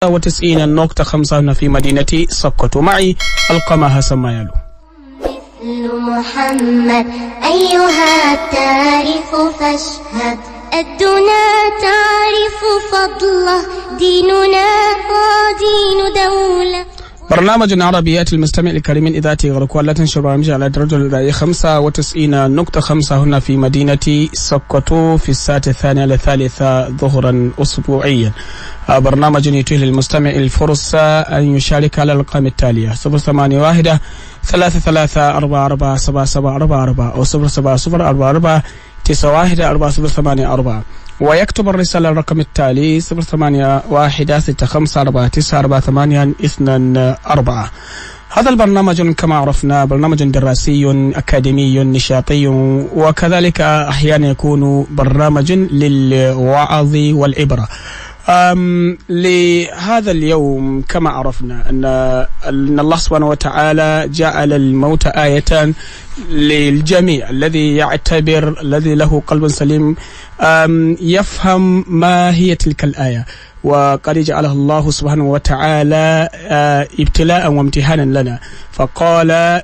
99.5 هنا في مدينة سقط. معي القمة سمايلو. مثل محمد أيها التاريخ فاشهد، الدنا تعرف فضله، ديننا ودين دولة. برنامج عربي يأتي المستمع الكريم من إذاعة غرقوة لا تنشر برامج على درجة الرأي 95.5 هنا في مدينة سقط في الساعة 2:03 ظهرا أسبوعيا. برنامج يتيح للمستمع الفرصة أن يشارك على الأرقام التالية 081 3344 7744 أو 07044 91 4084 ويكتب الرسالة الرقم التالي 081 65 49 هذا البرنامج كما عرفنا برنامج دراسي أكاديمي نشاطي، وكذلك أحيانا يكون برنامج للوعظ والعبرة. لهذا اليوم كما عرفنا أن الله سبحانه وتعالى جعل الموت آية للجميع، الذي يعتبر الذي له قلب سليم يفهم ما هي تلك الآية، وقد جعلها الله سبحانه وتعالى ابتلاء وامتحانا لنا، فقال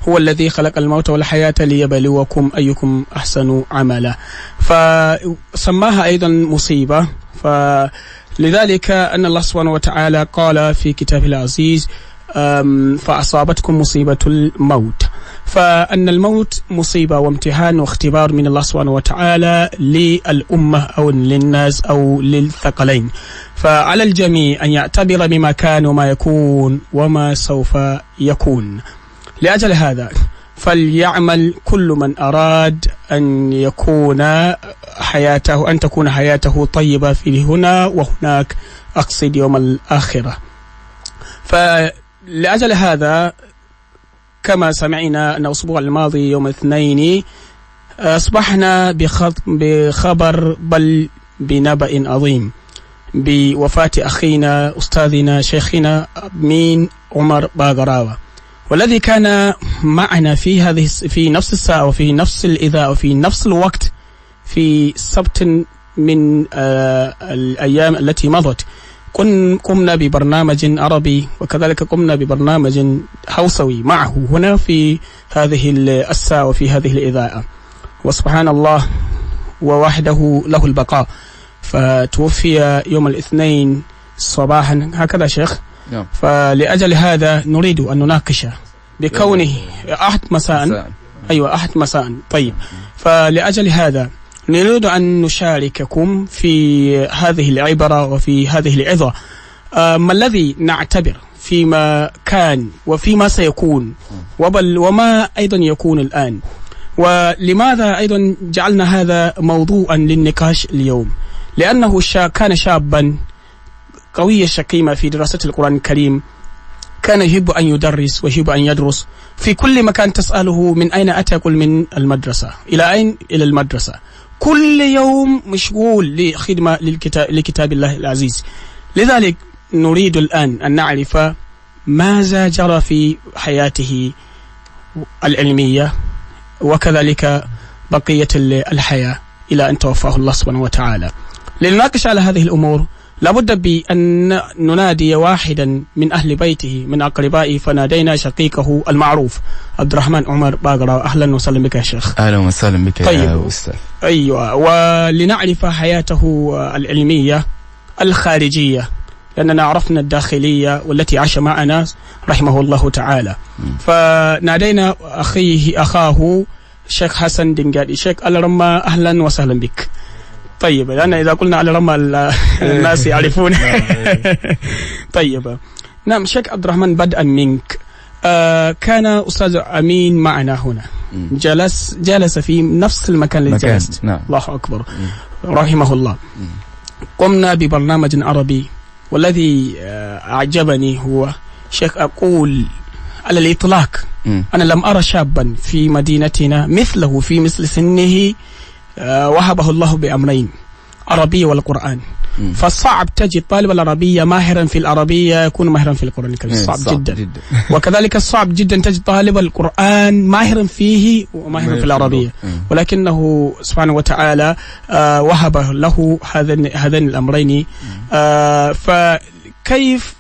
هو الذي خلق الموت والحياة ليبلوكم أيكم أحسن عملا، فسماها أيضا مصيبة. فلذلك أن الله سبحانه وتعالى قال في كتابه العزيز فأصابتكم مصيبة الموت، فأن الموت مصيبة وامتحان واختبار من الله سبحانه وتعالى للأمة أو للناس أو للثقلين، فعلى الجميع أن يعتبر بما كان وما يكون وما سوف يكون. لأجل هذا فليعمل كل من أراد أن يكون حياته تكون حياته طيبة في هنا وهناك، أقصد يوم الآخرة. فلأجل هذا كما سمعنا أن الأسبوع الماضي يوم الاثنين أصبحنا بخبر بل بنبأ عظيم بوفاة أخينا أستاذنا شيخنا أمين عمر باغراوة، والذي كان معنا في نفس الساعة وفي نفس الإذاعة وفي نفس الوقت في سبت من الأيام التي مضت. قمنا ببرنامج عربي وكذلك قمنا ببرنامج حوسوي معه هنا في هذه الساعة وفي هذه الإذاعة، وسبحان الله ووحده له البقاء، فتوفي يوم الاثنين صباحا هكذا شيخ. فلأجل هذا نريد أن نناقش بكونه أحد مساء. أيوة أحد مساء. طيب، فلأجل هذا نريد أن نشارككم في هذه العبرة وفي هذه العظة ما الذي نعتبر فيما كان وفيما سيكون وما أيضا يكون الآن، ولماذا أيضا جعلنا هذا موضوعا للنقاش اليوم، لأنه كان شابا قوي الشكيمة في دراسة القرآن الكريم، كان يحب أن يدرس ويحب أن يدرس في كل مكان. تسأله من أين أتى؟ يقول من المدرسة. إلى أين؟ إلى المدرسة. كل يوم مشغول لخدمة لكتاب الله العزيز. لذلك نريد الآن أن نعرف ماذا جرى في حياته العلمية وكذلك بقية الحياة إلى أن توفاه الله سبحانه وتعالى. لنناقش على هذه الأمور لابد بأن ننادي واحدا من أهل بيته من أقربائه، فنادينا شقيقه المعروف عبد الرحمن عمر باغراوة. أهلا وسهلا بك يا شيخ. أهلا وسهلا بك يا أستاذ. أيوة، ولنعرف حياته العلمية الخارجية، لأننا عرفنا الداخلية والتي عاش معنا رحمه الله تعالى. فنادينا أخاه شيخ حسن دنقادي. شيخ الرمى أهلا وسهلا بك. طيب، لأن إذا قلنا على رمى الناس يعرفون. طيب، نعم شيخ عبد الرحمن، بدءا منك، كان أستاذ أمين معنا هنا، جلس في نفس المكان اللي جلست. نعم. الله أكبر. رحمه الله. قمنا ببرنامج عربي، والذي أعجبني هو شيخ أقول على الإطلاق أنا لم أرى شابا في مدينتنا مثله في مثل سنه وهبه الله بأمرين، عربي والقرآن. فالصعب تجد طالب العربية ماهرا في العربية يكون ماهرا في القرآن الكريم، صعب جدا. وكذلك الصعب جدا تجد طالب القرآن ماهرا فيه وماهرا في العربية، ولكنه سبحانه وتعالى وهب له هذين الأمرين. فكيف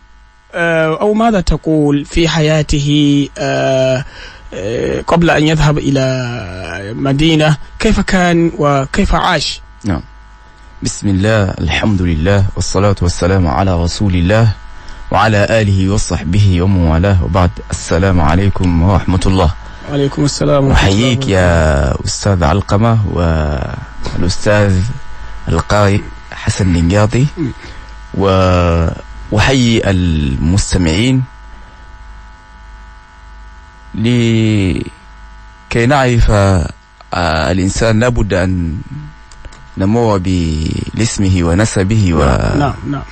أو ماذا تقول في حياته قبل أن يذهب إلى مدينة؟ كيف كان وكيف عاش؟ نعم. بسم الله، الحمد لله، والصلاة والسلام على رسول الله وعلى آله وصحبه ومن والاه، وبعد. السلام عليكم ورحمة الله. وعليكم السلام. أحييك يا أستاذ علقمة والأستاذ القارئ حسن النقاطي، وأحيي المستمعين لكي نعرف الإنسان لابد أن نمر باسمه ونسبه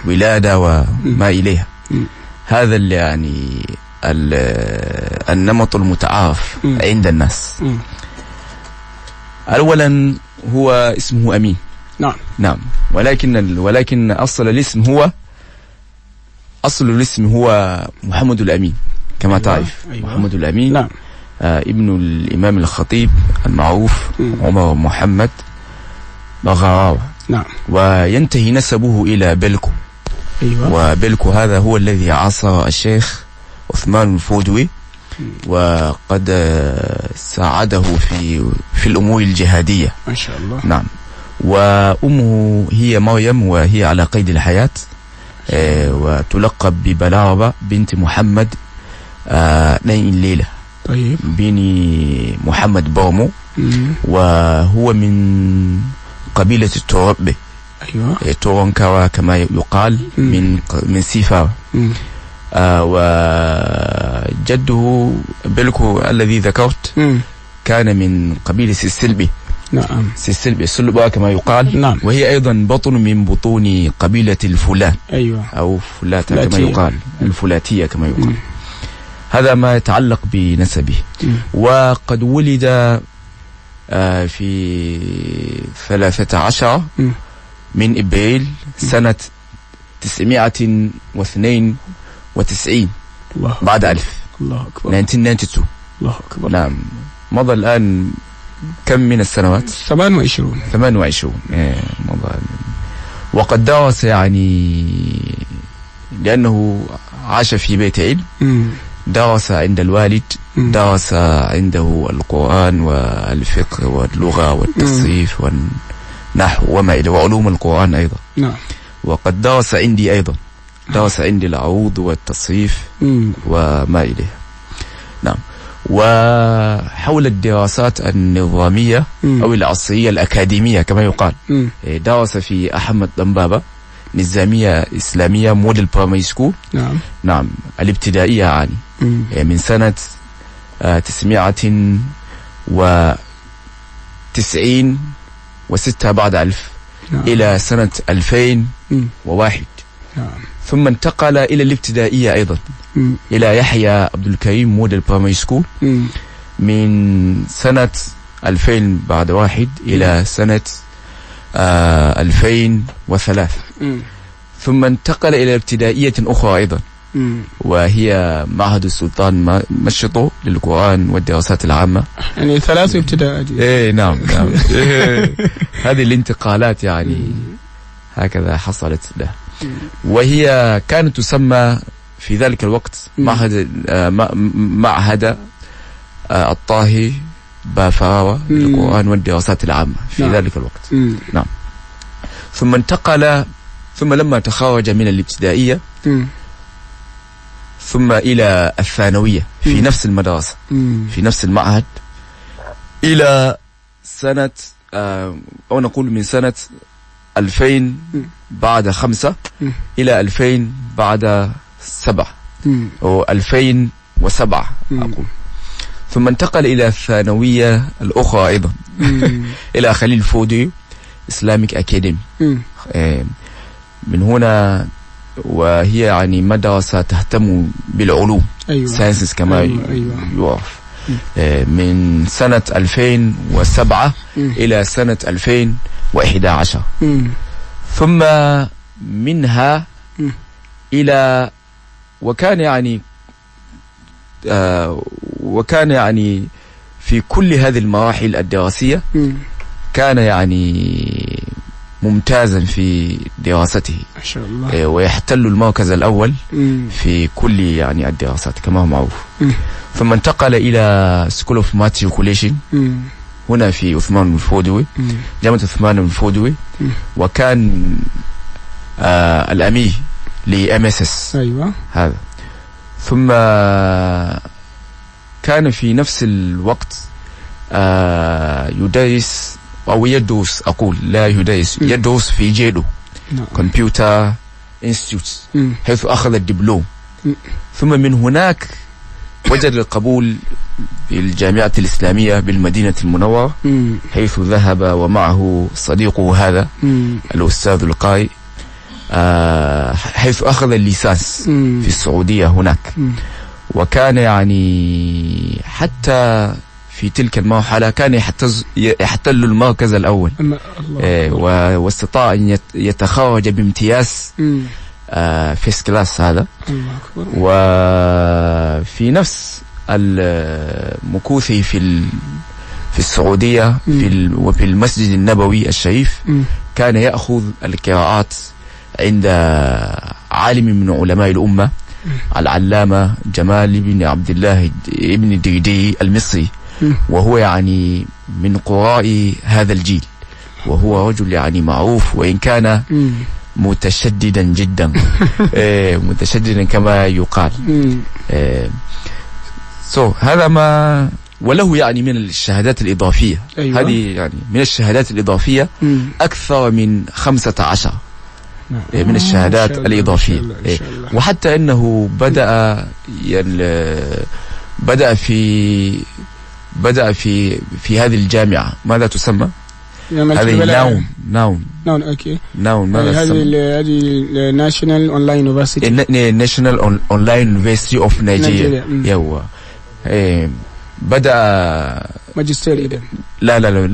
وولادة وما إليها. هذا اللي يعني النمط المتعارف عند الناس. أولا هو اسمه أمين. نعم. ولكن أصل الاسم هو محمد الأمين كما تعرف. محمد الأمين. نعم. ابن الإمام الخطيب المعروف عمر محمد بغراوة. نعم. وينتهي نسبه إلى بلكو. وبلكو هذا هو الذي عاصر الشيخ عثمان الفودوي، وقد ساعده في الأمور الجهادية ما شاء الله. نعم. وأمه هي مريم، وهي على قيد الحياة، وتلقب ببلاربة بنت محمد نين الليلة. طيب. بني محمد بومو. وهو من قبيلة التوربي. تورنكوا كما يقال. من سيفا. وجده بلكو الذي ذكرت كان من قبيلة السلبي. نعم. السلبة كما يقال. نعم. وهي أيضا بطن من بطون قبيلة الفلان. أو فلاتة كما يقال. الفلاتية كما يقال. هذا ما يتعلق بنسبه. وقد ولد في 13 من إبريل سنة 992 بعد 1000. الله أكبر. 1992. الله أكبر. نعم. مضى الآن كم من السنوات؟ 28. مضى. وقد درس يعني لأنه عاش في بيت علم. درس عند الوالد. درس عنده القرآن والفقه واللغة والتصريف والنحو وما إلى، وعلوم القرآن أيضا. نعم. وقد درس عندي أيضا. درس عندي العروض والتصريف وما إليه. نعم. وحول الدراسات النظامية أو العصرية الأكاديمية كما يقال، درس في أحمد دنبابة نظامية إسلامية موديل برايمري سكول. نعم. الابتدائية يعني من سنة 996 بعد 1000 إلى سنة 2001. ثم انتقل إلى الابتدائية أيضا إلى يحيى عبد الكريم موديل برايمري سكول من سنة 2000 بعد 1 إلى سنة 2003. ثم انتقل إلى ابتدائية أخرى أيضا، وهي معهد السلطان مشطو للقرآن والدراسات العامة. يعني 3 ابتدائيات. نعم. هذه الانتقالات يعني هكذا حصلت له. وهي كانت تسمى في ذلك الوقت معهد الطاهي بافراوة للقرآن والدراسات العامة في ذلك الوقت. نعم. ثم لما تخرج من الابتدائية ثم إلى الثانوية في نفس المدرسة في نفس المعهد إلى سنة أو نقول من سنة 2000 بعد 5 إلى 2000 بعد 7 أو 2007 أقول. ثم انتقل إلى الثانوية الأخرى أيضا إلى خليل فودي إسلاميك أكاديمي. من هنا وهي يعني مدرسة تهتم بالعلوم. ساينسز كما يعرف. من سنة 2007 إلى سنة 2011. ثم منها إلى وكان يعني في كل هذه المراحل الدراسية كان يعني ممتازا في دراسته ما شاء الله. ويحتل المركز الأول في كل يعني الدراسات كما هو معروف. ثم انتقل إلى سكول اوف ماتريكوليشن هنا في عثمان بن فودوي، جامعة عثمان بن فودوي، وكان الأمير لMSS. أيوة. هذا. ثم كان في نفس الوقت يدرس أو يدرس، أقول لا يدرس، يدرس في جيدو كمبيوتر انستيتوت، حيث أخذ الدبلوم. ثم من هناك وجد القبول في الجامعة الإسلامية بالمدينة المنورة، حيث ذهب ومعه صديقه هذا الأستاذ القارئ، حيث أخذ الليسانس في السعودية هناك. وكان يعني حتى في تلك المرحلة كان يحتل المركز الأول، واستطاع أن يتخرج بامتياز فيس كلاس هذا. وفي نفس المكوثي في السعودية وفي المسجد النبوي الشريف كان يأخذ القراءات عند عالم من علماء الأمة، العلامة جمال بن عبد الله ابن الدردي المصري، وهو يعني من قراء هذا الجيل، وهو رجل يعني معروف وإن كان متشددا جدا. متشددا كما يقال. هذا ما وله يعني من الشهادات الإضافية. أيوة. هذه يعني من الشهادات الإضافية أكثر من 15 من الشهادات الإضافية. وحتى أنه بدأ في هذه الجامعة، ماذا تسمى؟ هذه ناون اوكي. ناون ماذا تسمى؟ هذه ناشونال اونلاين يونيفرسيتي، ناشونال اونلاين يونيفرسيتي اوف نيجيريا. يوا بدأ ماجستير إذا لا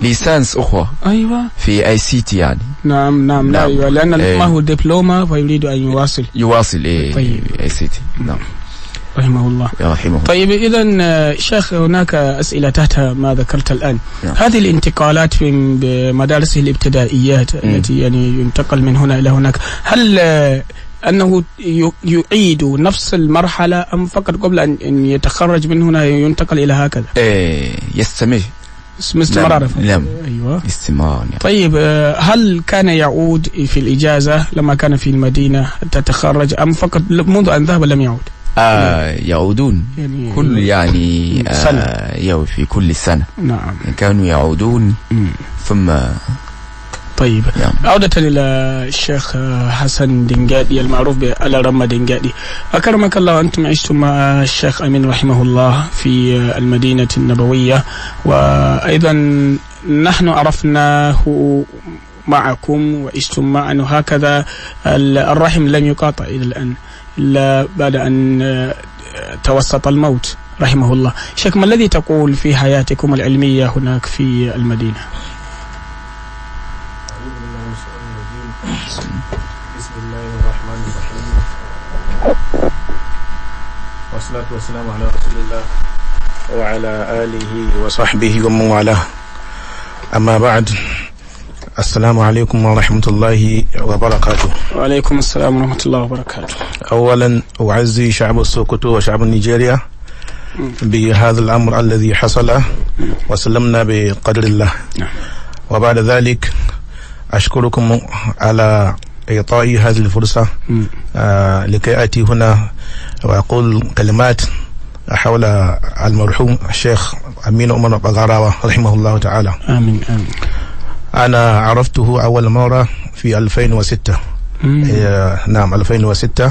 ليسانس أخوة. أيوة. في ICT يعني. نعم. أيوة. لأن ما هو دبلومة فيريد أن يواصل. طيب. ICT. نعم. رحمه الله. طيب إذن شيخ، هناك أسئلة تحت ما ذكرت الآن. هذه الانتقالات في مدارسه الابتدائيات التي يعني ينتقل من هنا إلى هناك، هل أنه يعيد نفس المرحلة أم فقط قبل أن يتخرج من هنا ينتقل إلى هكذا؟ يستمر. استمرار. نعم. أيوة. استمرار. طيب هل كان يعود في الإجازة لما كان في المدينة تتخرج أم فقط منذ أن ذهب لم يعود؟ يعودون يعني كل يعني سنة. في كل سنة. نعم. كانوا يعودون. ثم طيب. عودة إلى الشيخ حسن دنقادي المعروف بألارما دنقادي، أكرمك الله، أنتم عشتم مع الشيخ أمين رحمه الله في المدينة النبوية، وأيضا نحن عرفناه معكم وعشتم معنا، هكذا الرحم لم يقاطع إلى الآن إلا بعد أن توسط الموت رحمه الله. شيخ، ما الذي تقول في حياتكم العلمية هناك في المدينة؟ بسم الله الرحمن الرحيم، والصلاة والسلام على رسول الله وعلى آله وصحبه ومن والاه. أما بعد، السلام عليكم ورحمة الله وبركاته. وعليكم السلام ورحمة الله وبركاته. أولا أعزي شعب السوكوتو وشعب نيجيريا بهذا الأمر الذي حصل، وسلمنا بقدر الله. وبعد ذلك أشكركم على إعطائي هذه الفرصة لكي أتي هنا وأقول كلمات حول المرحوم الشيخ أمين عمر بغراوة رحمه الله تعالى. آمين. أنا عرفته أول مرة في 2006. نعم 2006.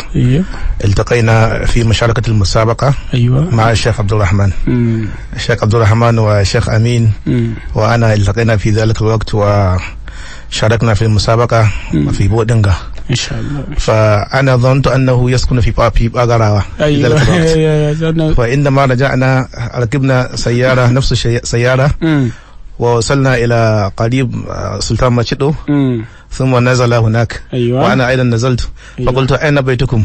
التقينا في مشاركة المسابقة. أيوة. مع الشيخ عبد الرحمن. الشيخ عبد الرحمن والشيخ أمين وأنا التقينا في ذلك الوقت وشاركنا في المسابقة في بودنغا إن شاء الله. فأنا ظننت أنه يسكن في بغراوة. أيوة. فعندما رجعنا ركبنا سيارة نفس السيارة ووصلنا إلى قريب سلطان ماتشيدو، ثم نزل هناك. أيوة. وأنا أيضا نزلت. أيوة. فقلت أين بيتكم؟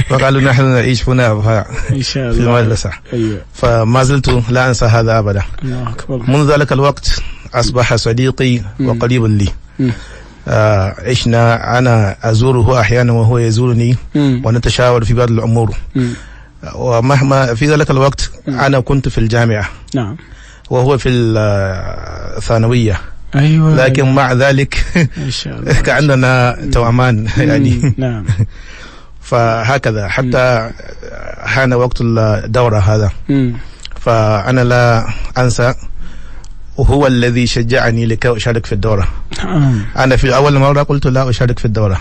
فقالوا نحن نعيش هنا إن شاء الله في المدرسة. أيوة. فما زلت لا أنسى هذا أبدا. الله أكبر. منذ ذلك الوقت أصبح صديقي وقريب لي. عشنا، أنا أزوره أحيانا وهو يزورني ونتشاور في بعض الأمور. ومهما في ذلك الوقت أنا كنت في الجامعة. نعم. وهو في الثانوية. أيوة. لكن مع ذلك إن شاء الله كأننا توأمان يعني. نعم. فهكذا حتى حان وقت الدورة هذا. فأنا لا أنسى، وهو الذي شجعني لكي أشارك في الدورة. أنا في أول مرة قلت لا أشارك في الدورة.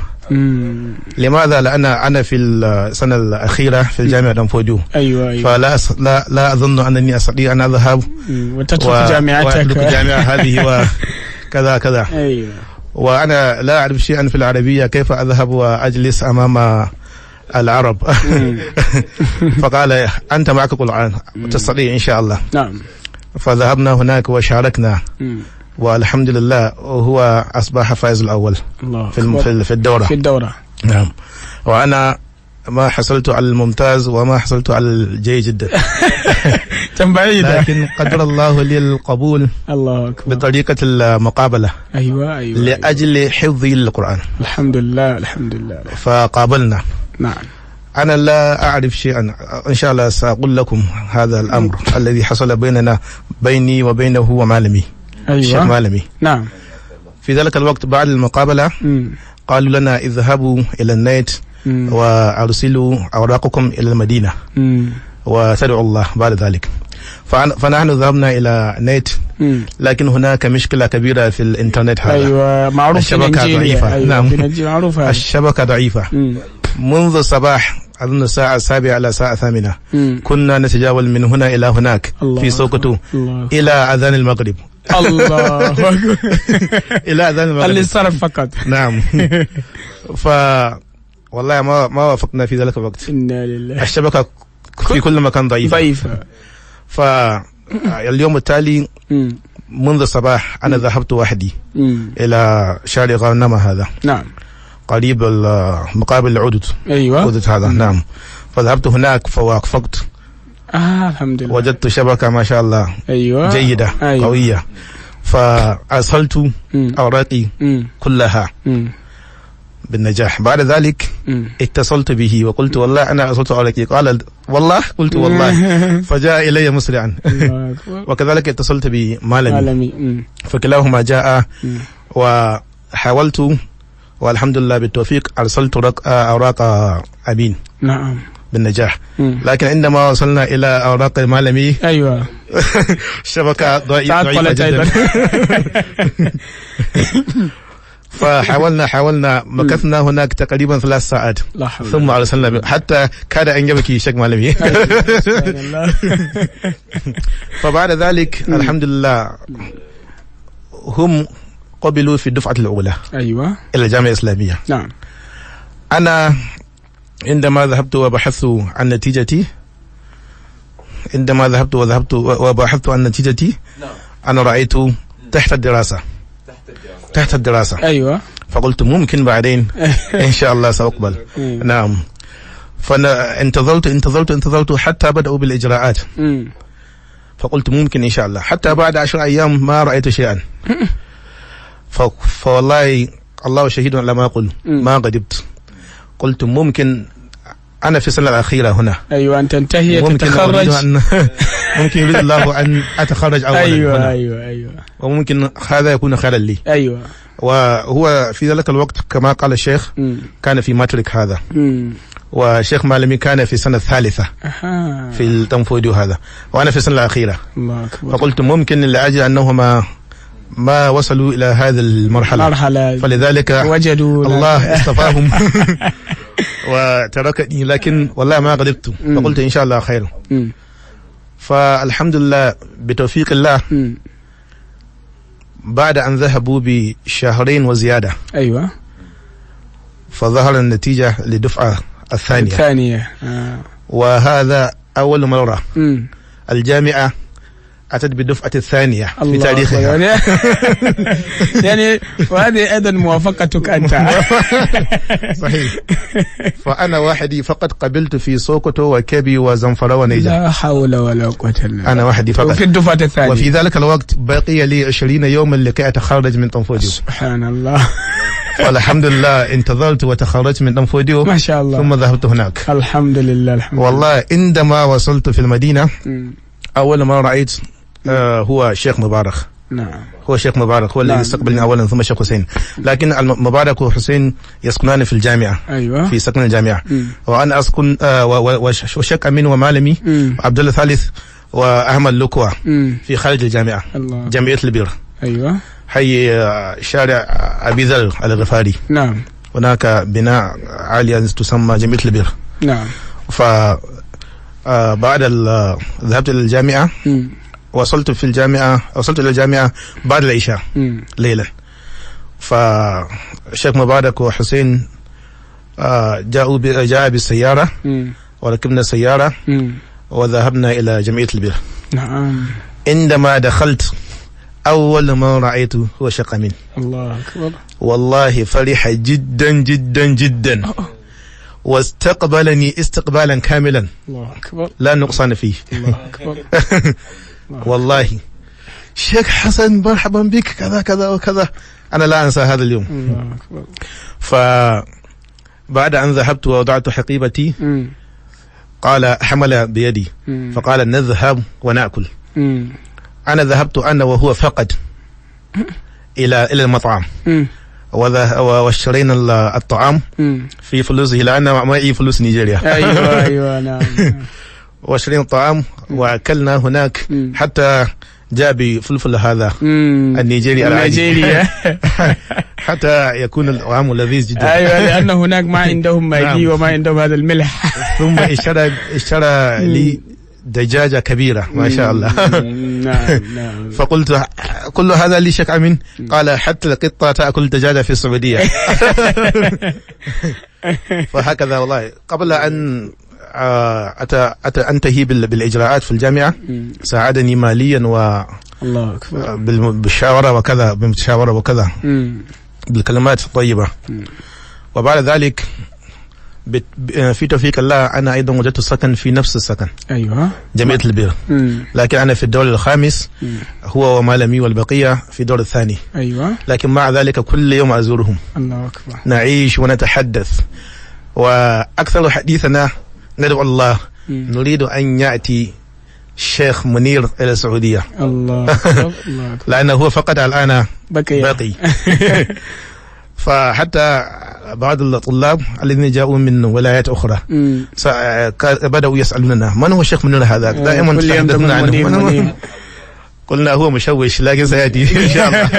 لماذا؟ لأن أنا في السنة الأخيرة في الجامعة دنفوجو. أيوة. فلا لا أظن أنني أستطيع أن أذهب وتترك جامعتك وأترك الجامعة هذه وكذا كذا. أيوة. وأنا لا أعرف شيئا في العربية، كيف أذهب وأجلس أمام العرب؟ فقال أنت معك القرآن تستطيع إن شاء الله. نعم. فذهبنا هناك وشاركنا. والحمد لله هو أصبح فائز الأول في الدورة. في الدورة. نعم. وأنا ما حصلت على الممتاز وما حصلت على الجيد جدا. بعيدة. لكن قدر الله لي القبول. الله أكبر. بطريقة المقابلة. أيوة. لأجل حفظي للقرآن. الحمد لله الحمد لله. فقابلنا. نعم. أنا لا أعرف شيئا، إن شاء الله سأقول لكم هذا الأمر الذي حصل بيني وبينه ومعلمي. أيوة. الشيخ معلمي. نعم. في ذلك الوقت بعد المقابلة قالوا لنا اذهبوا إلى النيت وأرسلوا أوراقكم إلى المدينة وتدعوا الله بعد ذلك. فنحن ذهبنا إلى نيت، لكن هناك مشكلة كبيرة في الإنترنت هذا. أيوة. معروف. الشبكة ضعيفة. أيوة. نعم. معروفة. الشبكة ضعيفة. منذ الصباح أظن الساعة 7 إلى الساعة 8 كنا نتجاوز من هنا إلى هناك في سوكوتو إلى أذان المغرب. الله أكبر. إلى أذان المغرب. اللي صرف فقط. نعم. والله ما وافقنا في ذلك الوقت. إنا لله. الشبكة في كل مكان ضعيفة. فاليوم التالي منذ الصباح أنا ذهبت وحدي إلى شارع غنمة هذا. نعم. قريب مقابل العدد. أيوة. عدد هذا. نعم. فذهبت هناك فوافقت. الحمد لله. وجدت شبكة ما شاء الله. أيوة. جيدة. أيوة. قوية. فأرسلت أوراقي كلها بالنجاح. بعد ذلك اتصلت به وقلت والله أنا أرسلت أوراقي. قال والله؟ قلت والله. فجاء إلي مسرعا. وكذلك اتصلت بمعلمي. فكلاهما جاء وحاولت، والحمد لله بالتوفيق أرسلت أوراق أمين. نعم. بالنجاح. لكن عندما وصلنا إلى أوراق المعلمي. أيوة. الشبكة ضعيفة جدا. فحاولنا مكثنا هناك تقريبا 3 ساعات ثم أرسلنا حتى كاد أن يبكي شيخ معلمي. فبعد ذلك الحمد لله هم قبلوا في الدفعة الأولى. أيوة. إلى الجامعة الإسلامية. نعم. أنا عندما ذهبت وبحثت عن نتيجتي وبحثت عن نتيجتي أنا رأيت تحت الدراسة. أيوة. فقلت ممكن بعدين إن شاء الله سأقبل. نعم. فأنا انتظرت حتى بدأوا بالإجراءات. فقلت ممكن إن شاء الله، حتى بعد 10 أيام ما رأيت شيئا. فوالله الله شهيد على ما أقول، ما غضبت. قلت ممكن أنا في السنة الأخيرة هنا. أيوة. أن تنتهي تتخرج. ممكن يريد الله أن أتخرج أولا. أيوة. وممكن هذا يكون خيرا لي. أيوة. وهو في ذلك الوقت كما قال الشيخ كان في ماتريك هذا. وشيخ معلمي كان في السنة الثالثة في التنفيذ هذا، وأنا في السنة الأخيرة. الله أكبر. فقلت ممكن لأجل أنهما ما وصلوا إلى هذه المرحلة فلذلك وجدوا الله اصطفاهم وتركني، لكن والله ما غضبت. فقلت إن شاء الله خير. فالحمد لله بتوفيق الله بعد أن ذهبوا بشهرين وزيادة. أيوة. فظهر النتيجة للدفعة الثانية. وهذا أول مرة الجامعة أتت بالدفعة الثانية في تاريخها. يعني وهذه أيضا موافقتك أنت. صحيح. فأنا وحدي فقط قبلت في سوكوتو وكبي وزنفرة ونيجا. لا حول ولا قوة إلا بالله. أنا وحدي فقط. وفي الدفعة الثانية. وفي ذلك الوقت بقي لي 20 يوما لكي أتخرج من طنفوديو. سبحان الله. والحمد لله انتظرت وتخرجت من طنفوديو. ما شاء الله. ثم ذهبت هناك. الحمد لله الحمد لله. والله عندما وصلت في المدينة أول ما رأيت هو الشيخ مبارك. نعم. هو الشيخ مبارك هو الذي استقبلني أولا ثم الشيخ حسين. لكن مبارك وحسين يسكنان في الجامعة. أيوة. في سكن الجامعة. وأنا أسكن وشيخ أمين ومالمي وعبد الله الثالث وأحمد لكوة في خارج الجامعة. الله. جمعية البير. أيوة. حي شارع أبي ذر الغفاري. نعم. هناك بناء عالية تسمى جمعية البير. نعم. بعد ذهبت إلى الجامعة. وصلت إلى الجامعة بعد العشاء ليلا. فالشيخ مبارك وحسين جاء بالسيارة وركبنا السيارة وذهبنا إلى جمعية البير. نعم. عندما دخلت أول ما رأيته هو الشيخ أمين. الله أكبر. والله فرح جدا جدا جدا. واستقبلني استقبالا كاملا. الله أكبر. لا نقصان فيه. الله أكبر. والله شيخ حسن مرحبا بك كذا كذا وكذا. أنا لا أنسى هذا اليوم. الله أكبر. فبعد أن ذهبت ووضعت حقيبتي قال حمل بيدي فقال نذهب ونأكل. أنا ذهبت أنا وهو فقط إلى المطعم واشترينا الطعام في فلوسه لأن معي فلوس نيجيريا. أيوة أيوة نعم. واشترينا الطعام وأكلنا هناك حتى جاء بفلفل هذا النيجيري حتى يكون الطعام لذيذ جدا. أيوة لأن هناك ما عندهم ماجي وما عندهم هذا الملح. ثم اشترى لي دجاجة كبيرة ما شاء الله. نعم. فقلت كل هذا لي شيخ أمين؟ قال حتى القطة تأكل دجاجة في السعودية. فهكذا والله قبل أن أنتهي بالإجراءات في الجامعة ساعدني ماليا الله أكبر. بالشاورة وكذا بالمشاورة وكذا بالكلمات الطيبة. وبعد ذلك في توفيق الله أنا أيضا وجدت السكن في نفس السكن. أيوة. جمعية البير. لكن أنا في الدور الخامس هو ومالمي والبقية في الدور الثاني. أيوة. لكن مع ذلك كل يوم أزورهم. الله أكبر. نعيش ونتحدث وأكثر حديثنا ندعو الله نريد أن يأتي الشيخ منير إلى السعودية. الله أكبر. لأنه هو فقط الآن بقي. فحتى بعض الطلاب الذين جاءوا من ولايات أخرى بدأوا يسألوننا من هو الشيخ منير هذا؟ دائما تحدثنا عنه. قلنا هو مشوش لكن سيأتي إن شاء الله.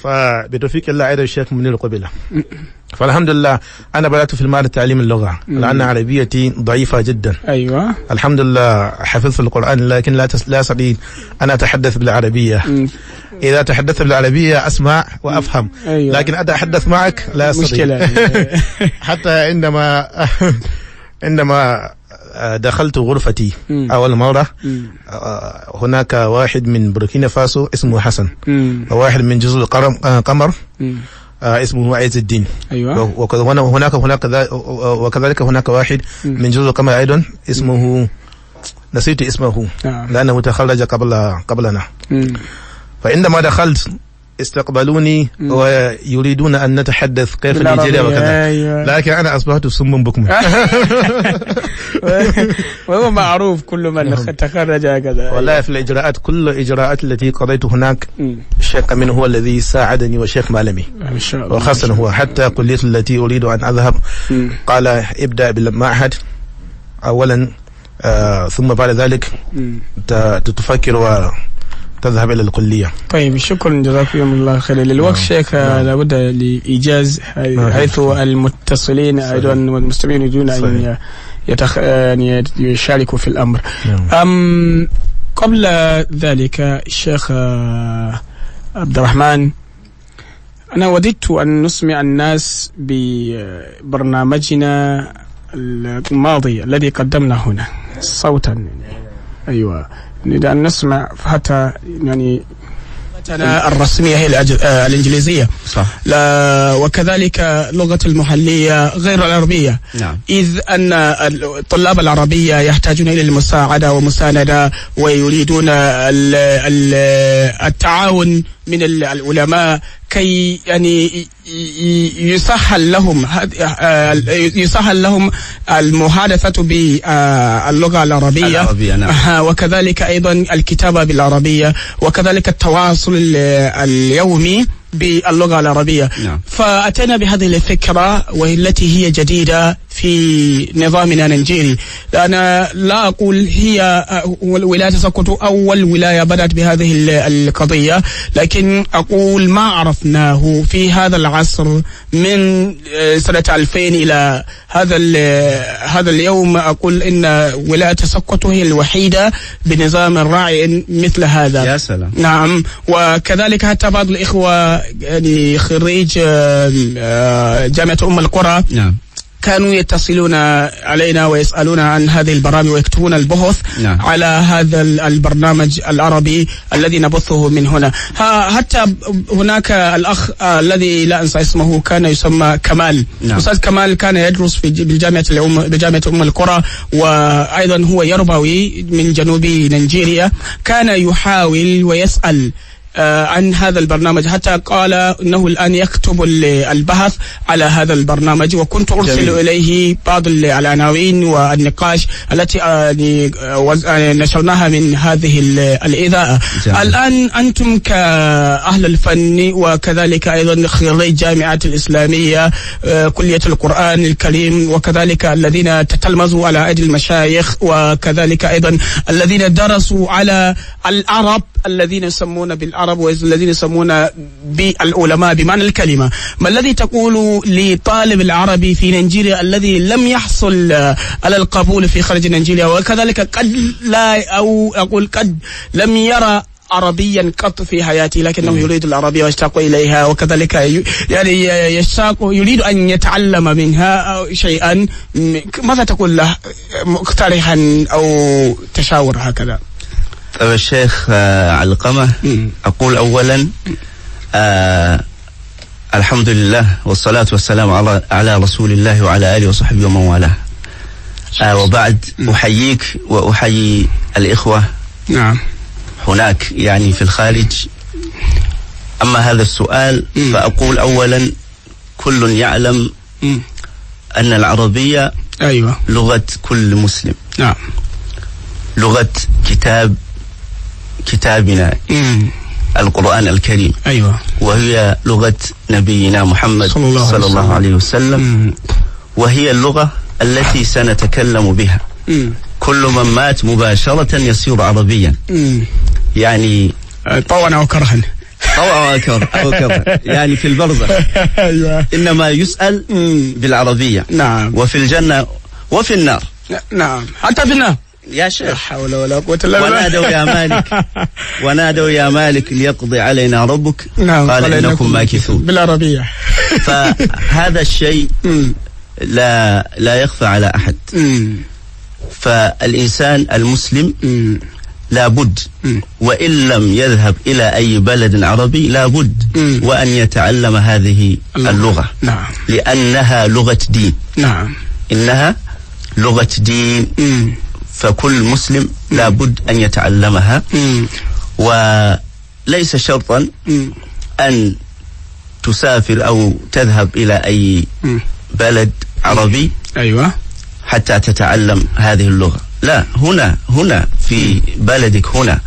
فبتوفيق الله أيضا الشيخ منير قبله. فالحمد لله أنا بدأت في المعهد تعليم اللغة لأن عربيتي ضعيفة جدا. أيوة. الحمد لله حفظت القرآن لكن لا أستطيع أن أتحدث بالعربية. إذا تحدثت بالعربية أسمع وأفهم. أيوة. لكن أتحدث معك لا أستطيع. مشكلة. حتى عندما دخلت غرفتي أول مرة هناك واحد من بوركينا فاسو اسمه حسن وواحد من جزر القمر اسمه عز الدين. أيوة. وكذلك هناك واحد من جزر القمر أيضا اسمه نسيت اسمه لأنه تخرج قبلنا. فعندما دخلت استقبلوني ويريدون أن نتحدث كيف نيجيريا وكذا. أيوة. لكن أنا أصبحت صم بكم. وهو معروف كل من تخرج هكذا. والله في الإجراءات كل الإجراءات التي قضيت هناك الشيخ أمين هو الذي ساعدني والشيخ مالمي وخاصة هو حتى كلية التي أريد أن أذهب قال ابدأ بالمعهد أولا ثم بعد ذلك تفكر تذهب إلى الكلية. طيب شكرا جزاكم الله خير. للوقت شيخ لابد لإيجاز حيث المتصلين أيضا والمستمعين يريدون أن يشاركوا في الأمر. قبل ذلك الشيخ عبد الرحمن أنا وددت أن نسمع الناس ببرنامجنا الماضي الذي قدمنا هنا صوتا. أيوة نريد أن نسمع حتى يعني الرسمية هي الإنجليزية صح. وكذلك لغة المحلية غير العربية. نعم. إذ أن الطلاب العربية يحتاجون إلى المساعدة ومساندة ويريدون التعاون من العلماء كي يعني يسهل لهم المحادثة باللغة العربية. نعم. وكذلك أيضا الكتابة بالعربية وكذلك التواصل اليومي باللغة العربية. نعم. فأتينا بهذه الفكرة والتي هي جديدة في نظامنا النيجيري. أنا لا أقول هي ولاية سقوط أول ولاية بدأت بهذه القضية، لكن أقول ما عرفناه في هذا العصر من سنة 2000 إلى هذا اليوم. أقول إن ولاية سقوط هي الوحيدة بنظام راعي مثل هذا. يا سلام. نعم. وكذلك حتى بعض الإخوة يعني خريج جامعة أم القرى نعم كانوا يتصلون علينا ويسألون عن هذه البرامج ويكتبون البحث نعم. على هذا البرنامج العربي الذي نبثه من هنا. حتى هناك الأخ الذي لا أنسى اسمه كان يسمى كمال. نعم. أستاذ كمال كان يدرس بجامعة أم القرى، وأيضا هو يربوي من جنوب نيجيريا. كان يحاول ويسأل عن هذا البرنامج، حتى قال انه الان يكتب البحث على هذا البرنامج، وكنت ارسل اليه بعض العناوين والنقاش التي نشرناها من هذه الاذاعه. الان انتم كاهل الفن وكذلك ايضا خريج جامعه الاسلاميه كليه القران الكريم، وكذلك الذين تتلمذوا على ايدي المشايخ، وكذلك ايضا الذين درسوا على العرب الذين يسمون بالعرب والذين يسمون بالعلماء بمعنى الكلمة. ما الذي تقول لطالب العربي في نيجيريا الذي لم يحصل على القبول في خارج نيجيريا، وكذلك قد لم يرى عربيا قط في حياتي لكنه يريد العربية ويشتاق إليها، وكذلك يعني يريد أن يتعلم منها شيئا، ماذا تقول له مقترحا أو تشاور هكذا؟ طيب الشيخ علقمة، أقول أولا الحمد لله والصلاة والسلام على رسول الله وعلى آله وصحبه ومن والاه. وبعد أحييك وأحيي الإخوة نعم هناك يعني في الخارج. أما هذا السؤال فأقول أولا كل يعلم أن العربية أيوة لغة كل مسلم. نعم. لغة كتابنا القرآن الكريم. أيوة. وهي لغة نبينا محمد صلى الله عليه وسلم. وهي اللغة التي سنتكلم بها. كل من مات مباشرة يصير عربيا. يعني طوعا أو كرها. طوعا أو كرها يعني في البرزخ. أيوة. إنما يسأل بالعربية. نعم. وفي الجنة وفي النار. نعم. حتى في النار. يا شيخ. لا حول ولا قوة إلا بالله. ونادوا يا مالك ليقضي علينا ربك. نعم. قال إنكم ماكثون بالعربية. فهذا الشيء لا يخفى على أحد. فالإنسان المسلم لابد وإن لم يذهب إلى أي بلد عربي لابد وأن يتعلم هذه اللغة. نعم. لأنها لغة دين. نعم. إنها لغة دين. فكل مسلم لابد أن يتعلمها. وليس شرطا أن تسافر أو تذهب إلى أي بلد عربي أيوة حتى تتعلم هذه اللغة. لا، هنا في بلدك هنا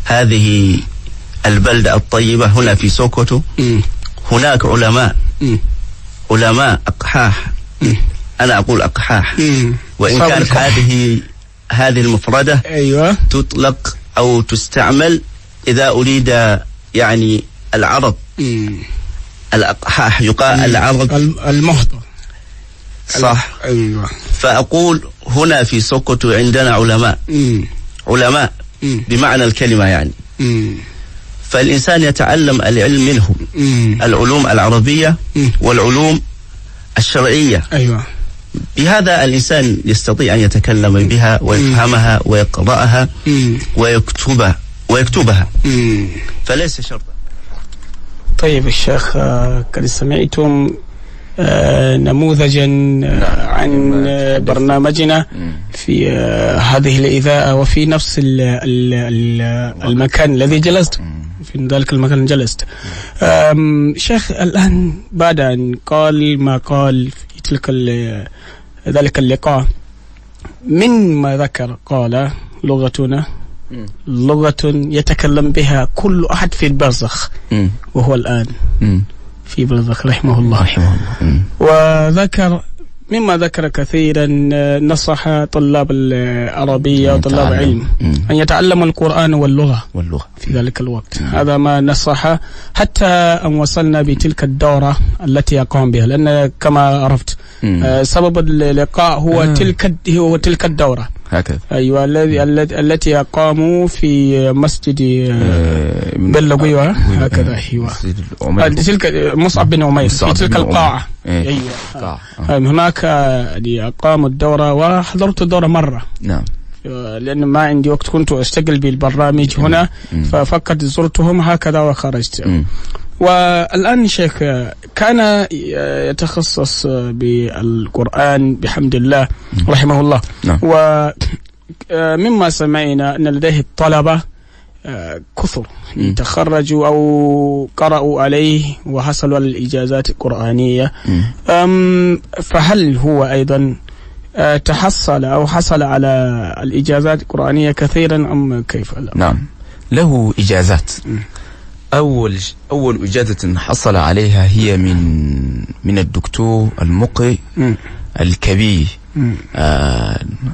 هذه البلدة الطيبة هنا في سوكوتو هناك علماء أقحاح. أنا أقول أقحاح وإن كانت هذه المفردة أيوة تطلق أو تستعمل إذا أريد يعني العرب. الأقحاح يقال العرب المهطة. صح. أيوة. فأقول هنا في سوكوتو عندنا علماء بمعنى الكلمة يعني. فالإنسان يتعلم العلم منهم. العلوم العربية والعلوم الشرعية. أيوة. بهذا الإنسان يستطيع أن يتكلم بها ويفهمها ويقرأها ويكتبها فليس شرطا. طيب الشيخ، قد سمعتم نموذجا عن برنامجنا في هذه الإذاعة وفي نفس المكان الذي جلست، في ذلك المكان جلست. شيخ، الآن بعد أن قال ما قال في ذلك اللقاء، من ما ذكر قال لغتنا لغة يتكلم بها كل أحد في البرزخ، وهو الآن في برزخ رحمه الله. وذكر مما ذكر كثيرا، نصح طلاب العربية وطلاب العلم أن يتعلموا القرآن واللغة في ذلك الوقت. هذا ما نصح، حتى أن وصلنا بتلك الدورة التي أقام بها، لأن كما عرفت سبب اللقاء هو تلك الدورة هكذا. أيوة، التي أقاموا في مسجد بلغوية هكذا. أيوة، تلك مصعب بن عمير في تلك القاعة. أيوة، هناك أقاموا الدورة وحضرت الدورة مرة. نعم. لأن ما عندي وقت، كنت أشتغل بالبرامج هنا، ففقط زرتهم هكذا وخرجت. والآن شيخ كان يتخصص بالقرآن بحمد الله رحمه الله. ومما سمعنا أن لديه الطلبة كثر تخرجوا أو قرأوا عليه وحصلوا على الإجازات القرآنية. فهل هو أيضا تحصل أو حصل على الإجازات القرآنية كثيرا أم كيف؟ نعم، له إجازات. أول إجازة حصل عليها هي من الدكتور المقرئ الكبير،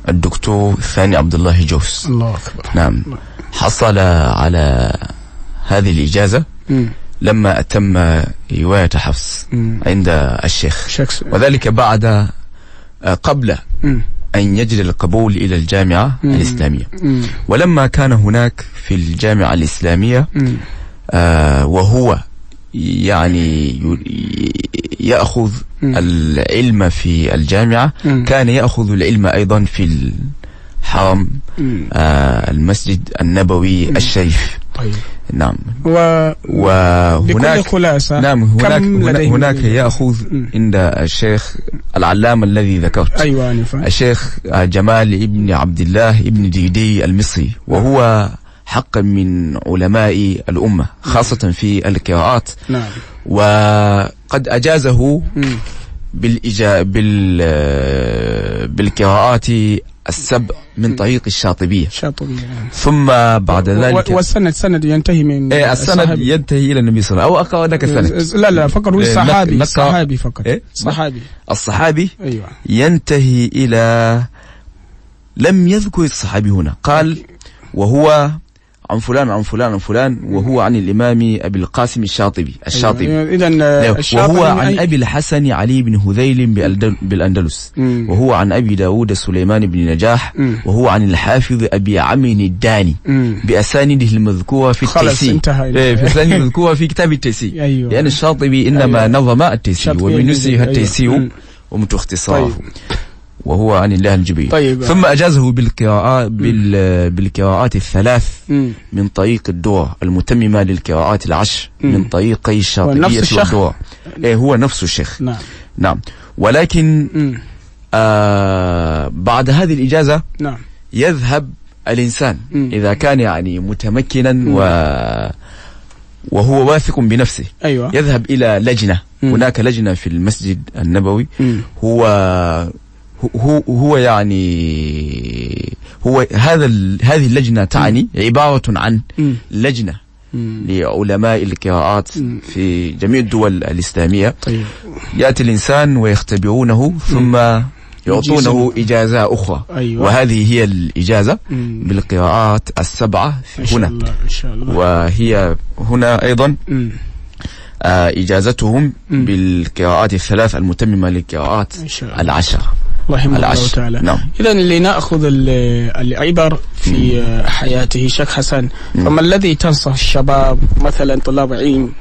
الدكتور ثاني عبد الله جوس. الله أكبر. نعم، حصل على هذه الإجازة لما أتم رواية حفص عند الشيخ، وذلك قبل أن يجري القبول إلى الجامعة الإسلامية. ولما كان هناك في الجامعة الإسلامية وهو يعني يأخذ العلم في الجامعة، كان يأخذ العلم أيضا في الحرم المسجد النبوي الشريف. طيب. نعم. وهناك خلاصة. نعم، هناك يأخذ عند الشيخ العلامة الذي ذكرت. أيوة، الشيخ جمال ابن عبد الله ابن ديدي المصري، وهو حقا من علماء الأمة خاصة في القراءات. نعم. وقد أجازه بالقراءات السبع من طريق الشاطبية. ثم بعد ذلك والسند ينتهي من السند ينتهي إلى النبي صلى الله عليه وسلم، أو أقرأ لك سند. لا فقط هو الصحابي فقط. الصحابي. أيوة. ينتهي إلى، لم يذكر الصحابي هنا، قال وهو عن فلان عن فلان عن فلان، وهو عن الإمام أبي القاسم الشاطبي. وهو عن أبي الحسن علي بن هذيل بالأندلس، وهو عن أبي داود سليمان بن نجاح، وهو عن الحافظ أبي عمرو الداني بأسانيده المذكورة في التيسير. بأسانيده المذكورة في كتاب التيسير. لأن الشاطبي إنما نظم التيسير وبنسيه التيسير ومتختصاره، وهو عن الله الجبريل. طيب. ثم أجازه بالقراءات الثلاث من طريق الدور المتممة للقراءات العشر من طريقي الشاطبية والدور. هو نفس الشيخ. نعم. ولكن بعد هذه الإجازة يذهب الإنسان إذا كان يعني متمكنا وهو واثق بنفسه. أيوة. يذهب إلى لجنة. هناك لجنة في المسجد النبوي. هو هذه اللجنة تعني عبارة عن لجنة لعلماء القراءات في جميع الدول الإسلامية. طيب. يأتي الإنسان ويختبرونه ثم يعطونه إجازة أخرى. أيوة. وهذه هي الإجازة بالقراءات السبعة هنا. إن شاء الله. وهي هنا أيضا إجازتهم بالقراءات الثلاث المتممة للقراءات العشر رحمه الله تعالى. نعم. إذن لنأخذ العبر في حياته شيخ حسن، فما الذي تنصح الشباب مثلا طلاب علم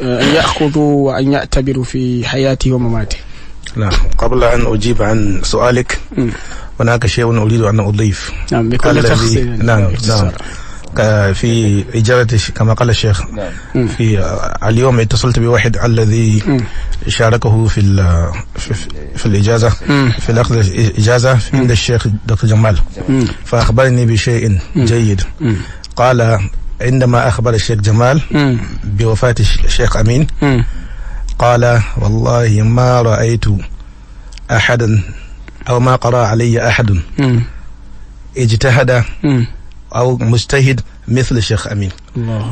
أن يأخذوا وأن يعتبروا في حياته ومماته؟ نعم. قبل أن أجيب عن سؤالك هناك شيء أريد أن أضيف. نعم بكل تفصيل. نعم. في إجابة كما قال الشيخ. في اليوم اتصلت بواحد الذي شاركه في الإجازة في الأخذ الإجازة عند الشيخ دكتور جمال، فأخبرني بشيء جيد. قال عندما أخبر الشيخ جمال بوفاة الشيخ أمين قال والله ما رأيت أحدا أو ما قرأ علي أحد اجتهد أو مجتهد مثل الشيخ أمين،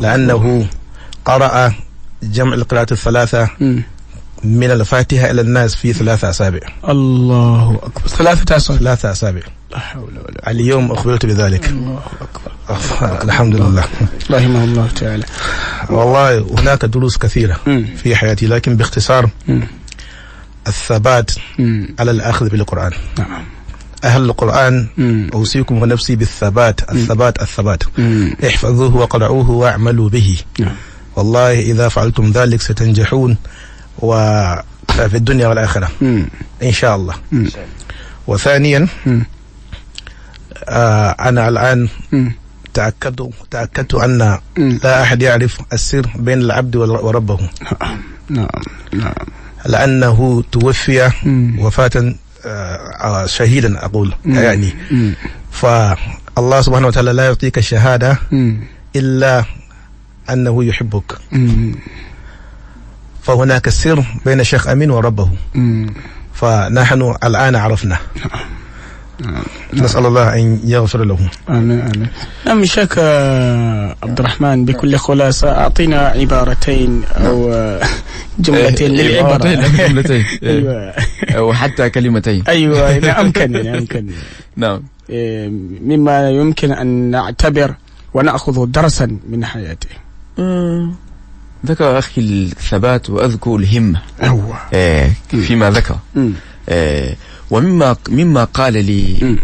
لأنه قرأ جمع القراءات الثلاثة من الفاتحة إلى الناس في 3 أسابيع. الله أكبر. 3 أسابيع. لا حول ولا قوة. اليوم أخبرت بذلك. الله أكبر. الحمد لله. رحمه الله تعالى. والله هناك دروس كثيرة في حياتي، لكن باختصار الثبات على الأخذ بالقرآن. نعم. أهل القرآن أوصيكم ونفسي بالثبات. الثبات. احفظوه وقرأوه واعملوا به. والله إذا فعلتم ذلك ستنجحون وفي الدنيا والآخرة إن شاء الله. وثانيا أنا الآن تأكدت أن لا أحد يعرف السر بين العبد وربه. نعم. لأنه توفي وفاة شهيدا أقول يعني. فالله سبحانه وتعالى لا يعطيك الشهادة إلا أنه يحبك. فهناك سر بين الشيخ أمين وربه، فنحن الآن عرفنا. نسأل الله أن يغفر له. آمين. نعم شيخ عبد الرحمن، بكل خلاصة أعطينا عبارتين أو جملتين للعبارة. جملتين أو حتى كلمتين. أيوة أمكن. نعم. مما يمكن أن نعتبر ونأخذ درسا من حياته. ذكر أخي الثبات وأذكر الهمة. فيما ذكر. ومما قال لي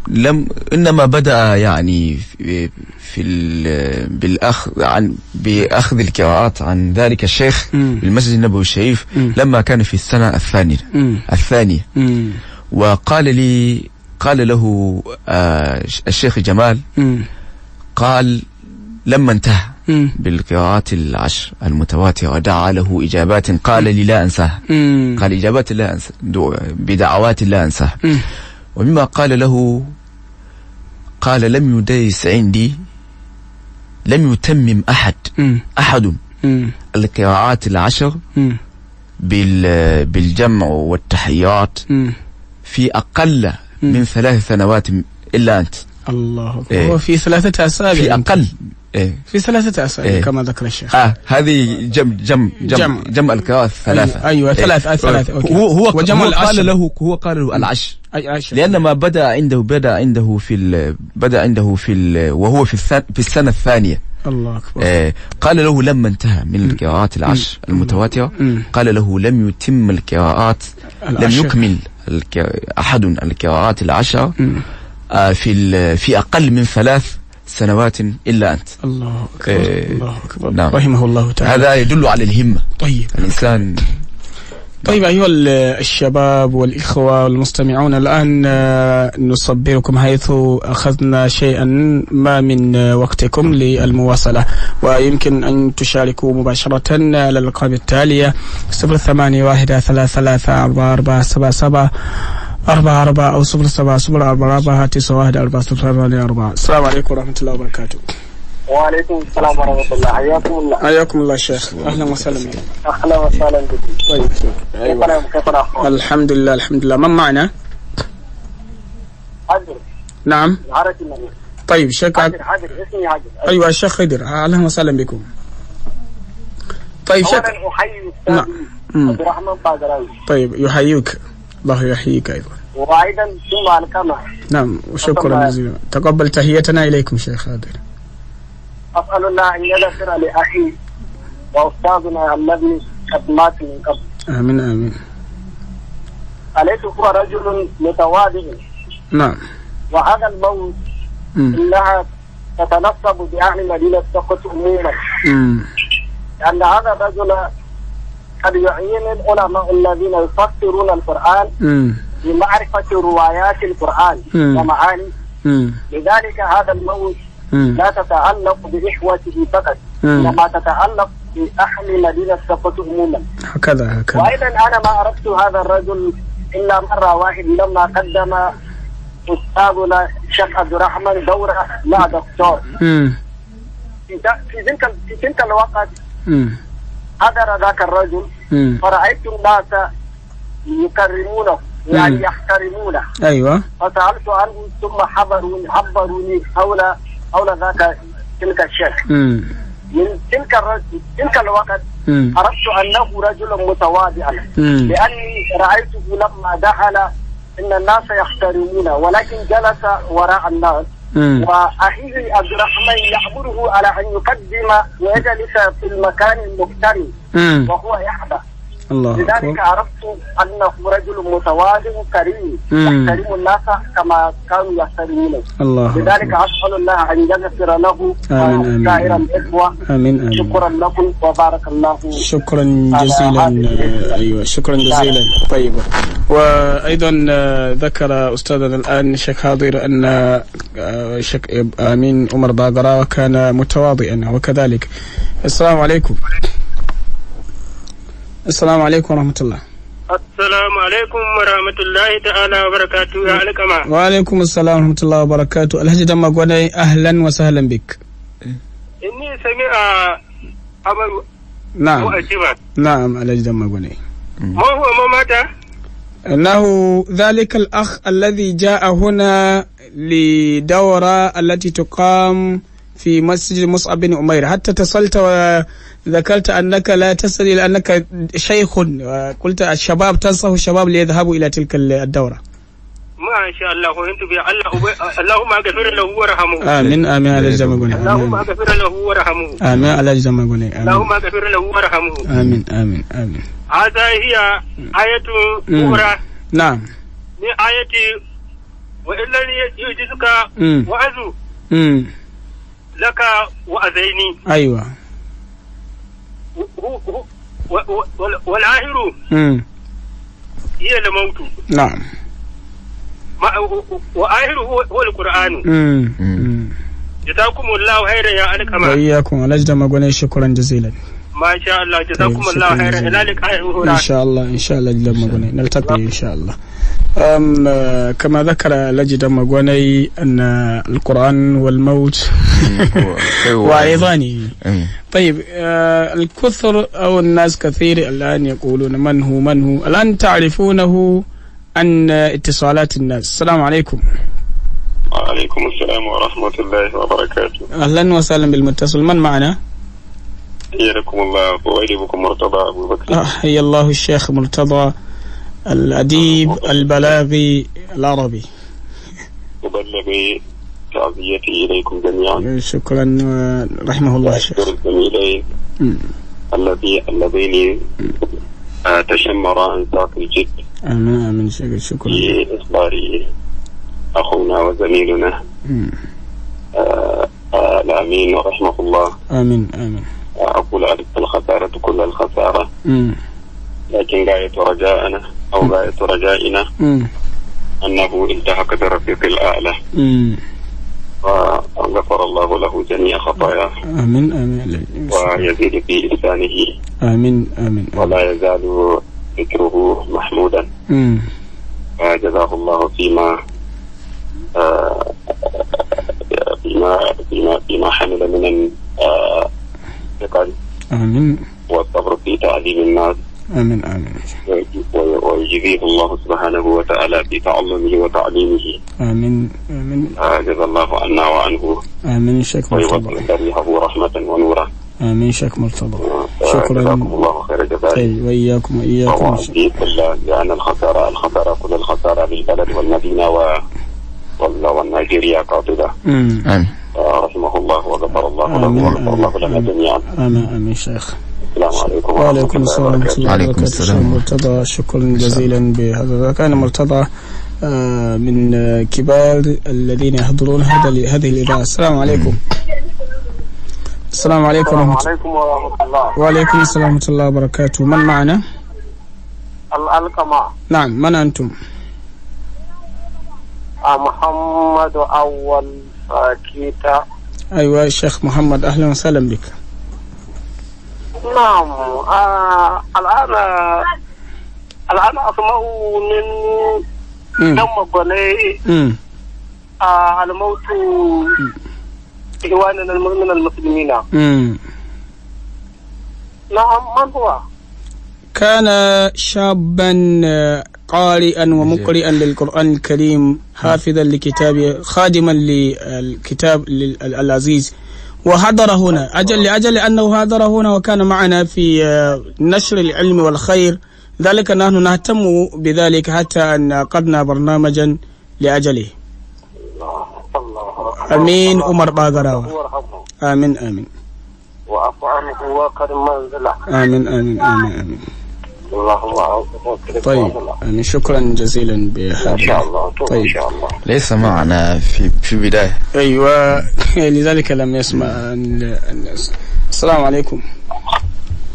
لم إنما بدأ يعني بأخذ القراءات عن ذلك الشيخ بالمسجد النبوي الشريف لما كان في السنة الثانية. قال له الشيخ جمال، قال لما انتهى بالقراءات 10 المتواترة دعا له إجابات قال لي لا أنساها. قال إجابات لا أنسى بدعوات لا أنساها. ومما قال له قال لم يدرس عندي، لم يتمم أحد القراءات 10 بالجمع والتحيات في أقل من 3 سنوات إلا أنت. الله أكبر. وفي 3 أسابيع في أقل في 3 أسابيع كما ذكر الشيخ. هذه جمع القراءات 3. أيوة 3 هو قال له 10 لأن ما بدأ عنده وهو في السنة الثانية. الله أكبر. قال له لما انتهى من القراءات 10 المتواترة قال له لم يتم القراءات، لم يكمل أحد القراءات 10 في أقل من 3 سنوات إلا أنت. الله أكبر. الله أكبر. نعم. رحمه الله تعالى. هذا يدل على الهمة. طيب الإنسان. طيب أيها الشباب والإخوة والمستمعون، الآن نصبركم حيث أخذنا شيئا ما من وقتكم للمواصلة، ويمكن أن تشاركوا مباشرة على الأرقام التالية 081334477 44 أو 07044 السلام عليكم ورحمة الله وبركاته. وعليكم السلام ورحمة الله. حياكم الله. حياكم الله شيخ. أهلا وسهلا. أهلا وسهلا بك. طيب كيف الأخبار؟ الحمد لله. من معنا؟ حجر. نعم. طيب شيخ حجر اسمي حجر. أيوة الشيخ خضر، أهلا وسهلا بكم. طيب شيخ. أولا أحيي أستاذي عبد الرحمن قادراوي. طيب يحييك، الله يحييك أيضا. وأيضا ثم الكما. نعم وشكرا جزيلا. تقبل تحيتنا إليكم شيخ خضر. أسأل الله أن يغفر لأخي وأستاذنا الذي قد مات من قبل. آمين. أليس هو رجل متواضع؟ نعم. وهذا الموت إنها تتنصب بأهل مدينة سقط عموما. لأن هذا الرجل قد يعين العلماء الذين يفسرون القرآن بمعرفة روايات القرآن ومعاني. لذلك هذا الموت لا تتعلق بإخوته فقط، وما تتعلق بأهل مدينة صفة عموما. هكذا. وأيضا أنا ما عرفت هذا الرجل إلا مرة واحد لما قدم أستاذنا الشيخ عبد الرحمن دورة مع دكتور. في تلك الوقت حضر ذاك الرجل فرأيت الناس يكرمونه يعني يحترمونه. أيوة. فسألت عنه ثم حضروني حول تلك الشيخ. من تلك الوقت عرفت أنه رجل متواضع، لأني رأيته لما دخل إن الناس يحترمونه، ولكن جلس وراء الناس، وأخيه عبد الرحمن يأمره على أن يقدم ويجلس في المكان المحترم وهو يحضر. لذلك عرفت أنه رجل متواضع كريم يحترم الناس كما كانوا يحترمونه. لذلك أسأل الله أن يغفر له وسائر الإخوة. آمين. شكرا لكم وبارك الله. شكرا جزيلا. أيوة شكرا جزيلا. طيب، وأيضا ذكر أستاذنا الآن الشيخ حاضر أن الشيخ أمين عمر باقرة كان متواضعا وكذلك. السلام عليكم. السلام عليكم ورحمة الله. السلام عليكم ورحمة الله تعالى وبركاته يا الكما. وعليكم السلام ورحمة الله وبركاته. الحاج دم غوني أهلا وسهلا بك. إني سمع أمر. نعم. وأجيبا. نعم الحاج دم غوني. ما هو ما مات؟ إنه ذلك الأخ الذي جاء هنا لدورة التي تقام في مسجد مصعب بن عمير، حتى اتصلت وذكرت أنك لا تسأل لأنك شيخ، قلت الشباب تنصح الشباب ليذهبوا إلى تلك الدورة. ما شاء الله وانت بي اللهم اغفر له وارحمه. آمين آمين على الجمع. اللهم اغفر له وارحمه. آمين على الجمع. اللهم اغفر له وارحمه. آمين آمين آمين. هذا هي آية أخرى. نعم. من آية وإن يجزك وعزو لك وأذيني. أيوة. والآخر هي الموت. نعم. وآخر هو القرآن. جزاكم الله خيرا يا الكما. وإياكم الأجر مغوني. شكرا جزيلا. ما شاء الله جزاكم الله خيرا. إلى لقاء إن شاء الله إن شاء الله جدا مغوني نلتقي إن شاء الله. كما ذكر لجد مغوني أن القرآن والموت وأيضاني. طيب الكثر أو الناس كثير الآن يقولون من هو الآن تعرفونه عن اتصالات الناس. السلام عليكم. وعليكم السلام ورحمة الله وبركاته. أهلا وسهلا بالمتصل. من معنا؟ حياكم الله. وأجيبكم مرتضى أبو بكر. حيا الله الشيخ مرتضى الأديب البلاغي العربي. أبلغ تعزيتي إليكم جميعا. شكرا رحمه الله الشيخ. الزميلين اللذين تشمرا عن ساق الجد. آمين آمين. شكرا. في إصدار أخونا وزميلنا الأمين ورحمه الله. آمين آمين. أقول الخسارة كل الخسارة، لكن غاية رجائنا أو غاية رجائنا أنه التحق برفيق الأعلى وغفر الله له جميع خطاياه. آمين آمين. ويزيد في إحسانه. آمين آمين. ولا يزال ذكره محمودا. وجزاه الله فيما حمل من الثقل. آمين. والصبر في تعليم الناس. آمين آمين. ويجزيه الله سبحانه وتعالى في تعلمه وتعليمه. آمين آمين. جزا الله عنا وعنه. آمين. شيخ مرتضى. ويوفقه رحمة ونورا. آمين شيخ مرتضى. شكرا. جزاكم الله خير جزائي. وإياكم وإياكم. لأن الخسارة كل الخسارة للبلد والمدينة والنيجيريا قاطبة. آمين. رحمه الله وغفر الله له وغفر الله لنا جميعا. آمين آمين شيخ. السلام عليكم. وعليكم السلام ورحمة الله وبركاته. مرتضى شكرا جزيلا بهذا. كان مرتضى من كبار الذين يحضرون هذه الإذاعة. السلام عليكم. السلام عليكم ورحمة الله. وعليكم السلام ورحمة الله وبركاته. من معنا؟ القمع. نعم، من أنتم؟ محمد أول كيتا. أيوة الشيخ محمد، أهلا وسهلا بك. نعم. الآن أسمع من دم بني الموت إخواننا من المسلمين. نعم، من هو؟ كان شابا قارئا ومقرئا للقرآن الكريم، حافظا لكتابه، خادما للكتاب العزيز، وحضر هنا لأجل أنه حضر هنا وكان معنا في نشر العلم والخير، ذلك نحن نهتم بذلك حتى أن عقدنا برنامجا لأجله. أمين عمر باغراوة. آمين آمين. وعفو عنه وكرم منزله. آمين آمين آمين آمين. الله. طيب، آمين، شكرا جزيلا بهذا. إن شاء الله. طيب. إن شاء الله. ليس معنا في بداية. أيوة، لذلك لم يسمع الناس. السلام عليكم.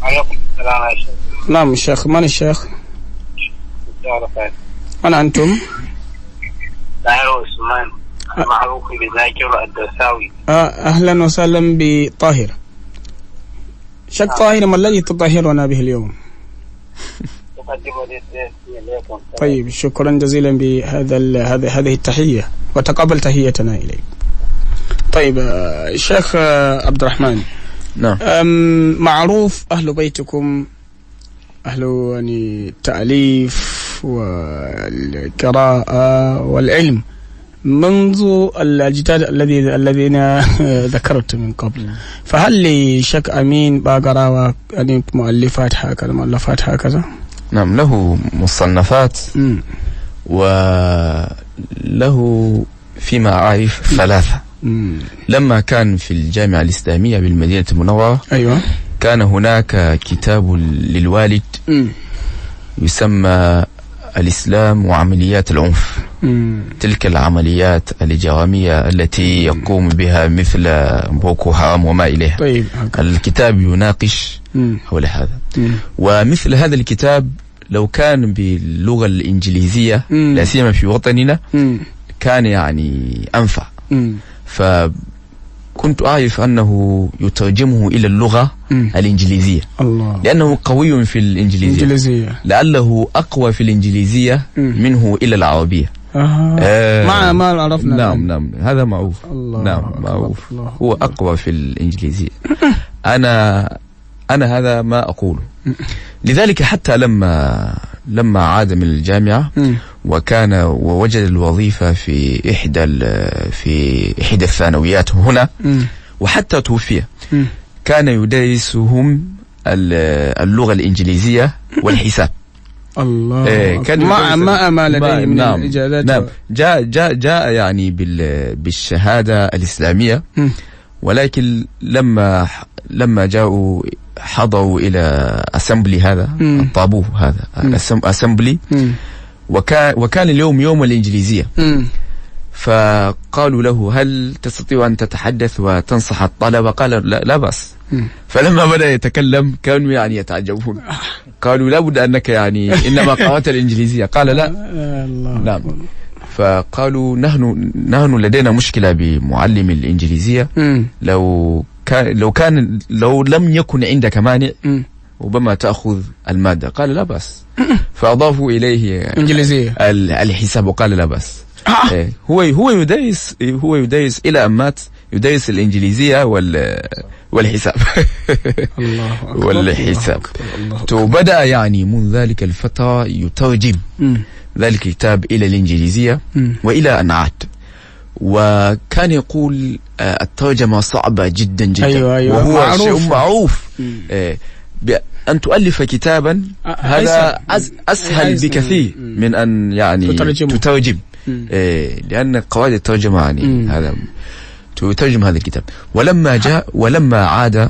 عليكم السلام يا شيخ. نعم الشيخ، من الشيخ؟ أنا أنتم؟ طاهر عثمان، معروف بذاكر الدرساوي. أهلا وسهلا بطاهر. شك طاهر، ما الذي تطهرنا به اليوم؟ طيب، شكرا جزيلا هذه التحية، وتقبل تحيتنا إليك. طيب الشيخ عبد الرحمن. نعم. معروف أهل بيتكم أهل يعني التأليف والقراءة والعلم منذ الأجداد الذين ذكرت من قبل، فهل لشك أمين باغراوة يعني مؤلفات هكذا؟ نعم، له مصنفات وله فيما أعرف 3. لما كان في الجامعة الإسلامية بالمدينة المنورة، أيوة، كان هناك كتاب للوالد يسمى الإسلام وعمليات العنف. تلك العمليات الإجرامية التي يقوم بها مثل بوكو حرام وما إليها. طيب. الكتاب يناقش حول هذا. ومثل هذا الكتاب لو كان باللغة الإنجليزية لا سيما في وطننا كان يعني أنفع. فكنت أعرف أنه يترجمه إلى اللغة الإنجليزية، الله، لأنه قوي في الإنجليزية، لعله أقوى في الإنجليزية منه إلى العربية. ما عرفنا. نعم، هذا معروف. نعم، معروف، هو أقوى في الإنجليزية. أنا هذا ما أقوله. لذلك حتى لما عاد من الجامعة ووجد الوظيفة في إحدى الثانويات هنا، وحتى توفي، كان يدرسهم اللغة الإنجليزية والحساب. الله. كان ما لديه من الإجازات. نعم، جاء يعني بالشهادة الإسلامية، ولكن لما جاءوا حضروا إلى أسمبلي هذا الطابوه هذا أسمبلي، وكان اليوم يوم الإنجليزية، فقالوا له هل تستطيع أن تتحدث وتنصح الطلبة؟ قال لا بأس. فلما بدأ يتكلم كانوا يعني يتعجبون، قالوا لابد أنك يعني إنما قرأت الإنجليزية. قال لا. نعم. فقالوا نحن لدينا مشكلة بمعلم الإنجليزية، لو لم يكن عندك مانع ربما تأخذ المادة. قال لا بأس. فأضافوا إليه إنجليزية الحساب وقال لا بأس. هو يدرس إلى أن مات يدرس الإنجليزية والحساب. والحساب. بدأ يعني منذ ذلك الفترة يترجم ذلك الكتاب إلى الإنجليزية وإلى أن عاد. وكان يقول الترجمة صعبة جدا جدا. أيوة، وهو شيء معروف. أن تؤلف كتابا هذا أسهل بكثير من أن يعني تترجم. لأن قواعد الترجمة يعني هذا تترجم هذا الكتاب. ولما عاد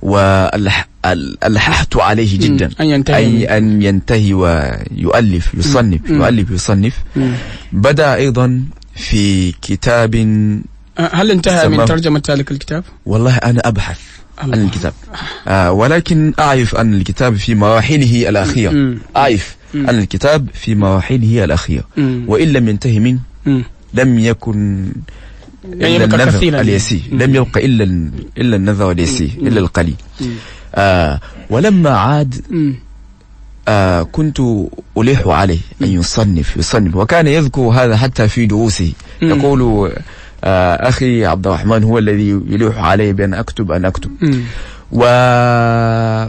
وألححت عليه جدا أن ينتهي ويؤلف يصنف. بدأ أيضا في كتاب هل انتهى من ترجمة ذلك الكتاب؟ والله أنا أبحث عن الكتاب، ولكن أعرف أن الكتاب في مراحله الأخيرة. أعرف أن الكتاب في مراحله الأخيرة، وإن لم ينتهي منه لم يكن إلا النذر اليسير، لم يبقى إلا النذر اليسير، إلا القليل. ولما عاد كنت ألح عليه أن يصنف، وكان يذكر هذا حتى في دروسه. يقول أخي عبد الرحمن هو الذي يلح علي بأن أكتب. وبدأ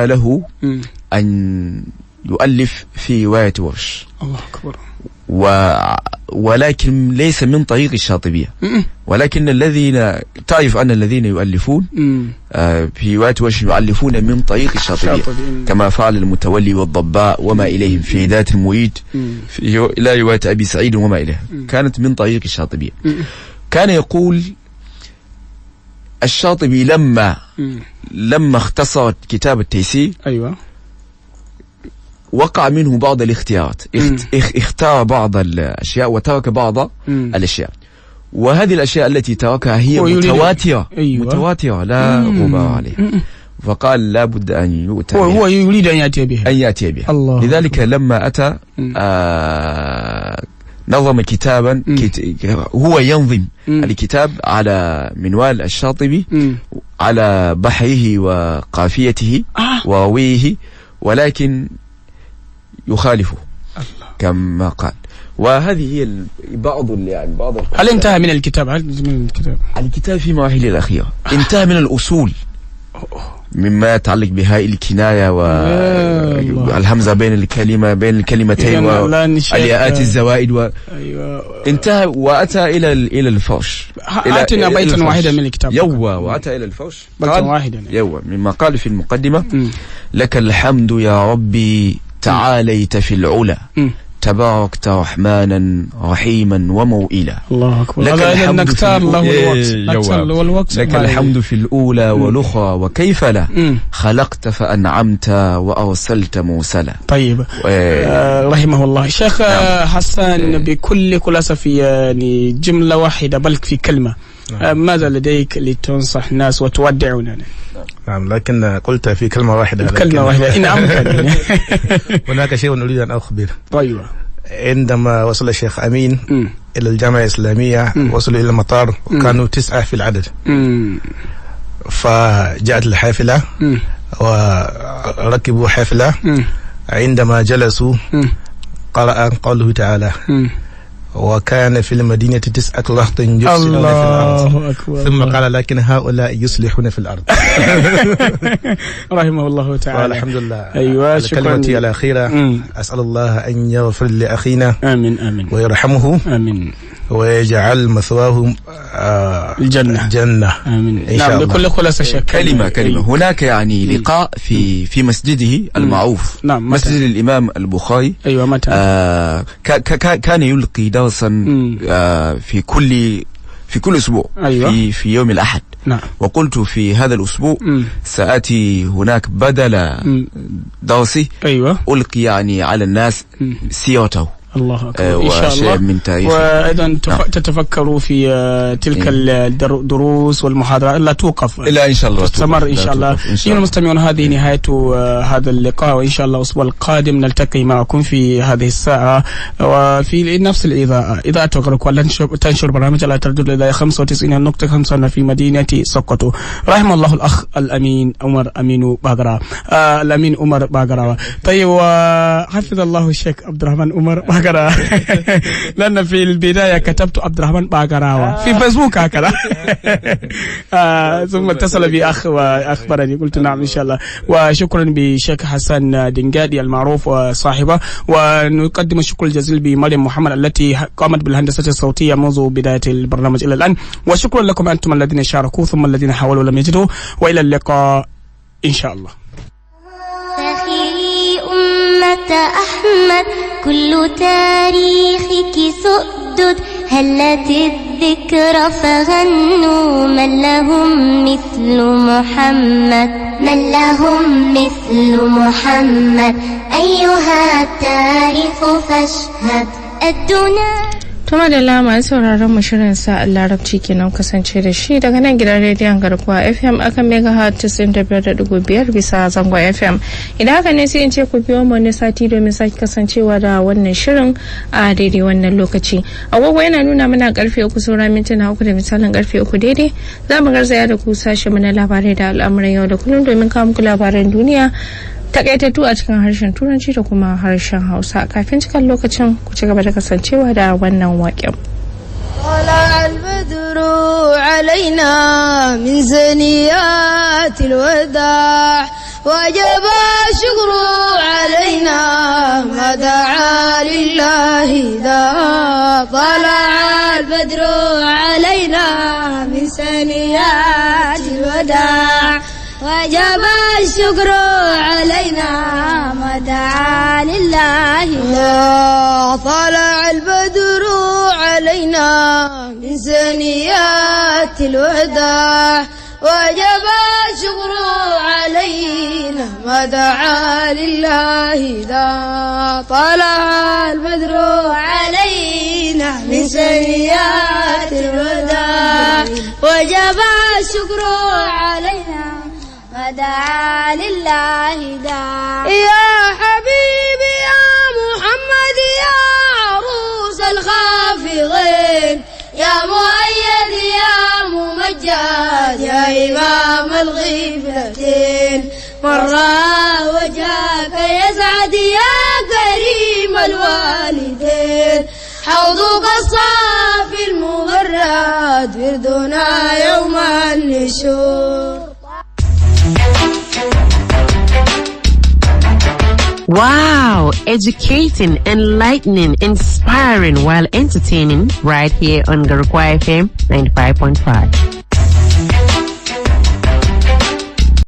له أن يؤلف في رواية ورش. الله أكبر. ولكن ليس من طريق الشاطبية، ولكن الذين تعرف أن الذين يؤلفون في رواية ورش يؤلفون من طريق الشاطبية، كما فعل المتولي والضباء وما إليهم في هداية المريد إلى رواية أبي سعيد وما إليه، كانت من طريق الشاطبية. كان يقول الشاطبي لما اختصر كتاب التيسير، أيوة، وقع منه بعض الاختيارات، اختار بعض الأشياء وترك بعض الأشياء، وهذه الأشياء التي تركها هي متواترة. أيوة. متواترة لا غبار عليها، فقال لا بد أن يؤتى بها. هو يريد أن يأتي بها. الله. لذلك لما أتى نظم كتابا، هو ينظم الكتاب على منوال الشاطبي، على بحره وقافيته ورويه، ولكن يخالفه كما قال. وهذه هي بعض هل انتهى من الكتاب؟ الكتاب في مراحله الأخيرة انتهى من الأصول، مما يتعلق بهاء الكناية والهمزة بين الكلمتين والياءات الزوائد انتهى وأتى إلى الفوش. آتنا بيتا واحدا من الكتاب. وأتى إلى الفوش بيتا واحدا. مما قال في المقدمة: لك الحمد يا ربي تعاليت في العلا، تباركت رحمانا رحيما وموئلا. الله أكبر. لك الحمد في الوقت. لك الحمد في الأولى والأخرى، وكيف لا خلقت فأنعمت وأرسلت موسلا. طيب. رحمه الله. شيخ حسان، بكل خلاصة في يعني جملة واحدة بل في كلمة، ماذا لديك لتنصح الناس وتودعنا؟ نعم، لكن قلت في كلمة واحدة. كلمة واحدة إن أمكن. هناك شيء أريد أن أخبر. طيب. عندما وصل الشيخ أمين إلى الجامعة الإسلامية، وصلوا إلى المطار وكانوا 9 في العدد. فجاءت الحافلة وركبوا حافلة. عندما جلسوا قرأ قوله تعالى: وكان في المدينة 9 رهط يفسدون في الأرض. ثم قال: لكن هؤلاء يصلحون في الأرض. رحمه الله تعالى. الحمد لله. أيوة، كلمتي الأخيرة: أسأل الله أن يغفر لأخينا. آمين. ويرحمه. آمين. ويجعل مثواه الجنة. آمين. إن شاء الله. بكل خلاصة كلمة. هناك يعني لقاء في مسجده المعروف. نعم. مسجد الإمام البخاري. أيوة. متى؟ كان يلقي درسا في كل أسبوع. أيوة. في يوم الأحد. نعم. وقلت في هذا الأسبوع سآتي هناك بدل درسي. أيوة. ألقي يعني على الناس سيرته. الله أكبر. إن شاء الله. من تاريخ. وأيضا تتفكروا في تلك الدروس والمحاضرات لا توقف. لا، إن شاء الله تستمر إن شاء الله. أيها المستمعون، هذه نهاية هذا اللقاء، وإن شاء الله الأسبوع القادم نلتقي معكم في هذه الساعة وفي نفس الإذاعة، إذاعة غرق، ولن تنشر برامج على تردد إلى 95.5 في مدينة سقطو. رحم الله الأخ الأمين عمر أمين باغرا، الأمين عمر باغرا. طيب، وحفظ الله الشيخ عبد الرحمن عمر باغرا. لأن في البداية كتبت عبد الرحمن باغراوة في فيسبوك هكذا. ثم اتصل بي أخ وأخبرني، قلت نعم إن شاء الله. وشكرا بشيخ حسن دنجادي المعروف وصاحبه. ونقدم الشكر الجزيل بمريم محمد التي قامت بالهندسة الصوتية منذ بداية البرنامج إلى الآن. وشكرا لكم أنتم الذين شاركوا ثم الذين حاولوا لم يجدوا. وإلى اللقاء إن شاء الله. أمة أحمد كل تاريخك سؤدد، هلت الذكرى فغنوا من لهم مثل محمد، من لهم مثل محمد. أيها التاريخ فاشهد الدنا Tuma da lama sauraron mu shirin sa Larabci kenan kasance da shi daga nan gidan rediyon Garkuwa FM akan megahertz 95.5 bisa zangon FM. Idan haka ne sai in ce ku biyo mu wani sati domin sake kasancewa da wannan shirin a daidai wannan lokaci. Agogo yana nuna mana karfe 3 saura mintuna 3 da misalin karfe 3 daidai. Za mu garzaya da ku sashe mu na labarai da al'amuran yau da kullum domin kawo muku labaran duniya takaitattu a cikin harshen Turanci da kuma harshen Hausa. Kafin cikin lokacin ku ci gaba da kasancewa da wannan waƙen. طلع البدر علينا من زنيات الوداع وجب الشكر علينا ما دعا لله ذا طلع البدر علينا من زنيات الوداع وجب الشكر علينا ما دعا لله طلع البدر علينا من ثنيات الوداع وجب الشكر علينا ما دعا لله ذا طلع البدر علينا من ثنيات الوداع وجب الشكر علينا ودعا لله داع يا حبيبي يا محمد يا عروس الخافضين يا مؤيد يا ممجد يا إمام الغفلتين مرة وجهك يسعد يا كريم الوالدين حوضك الصافي المبرد وردنا يوم النشور. Wow! Educating, enlightening, inspiring while entertaining right here on Garkuwa FM 95.5.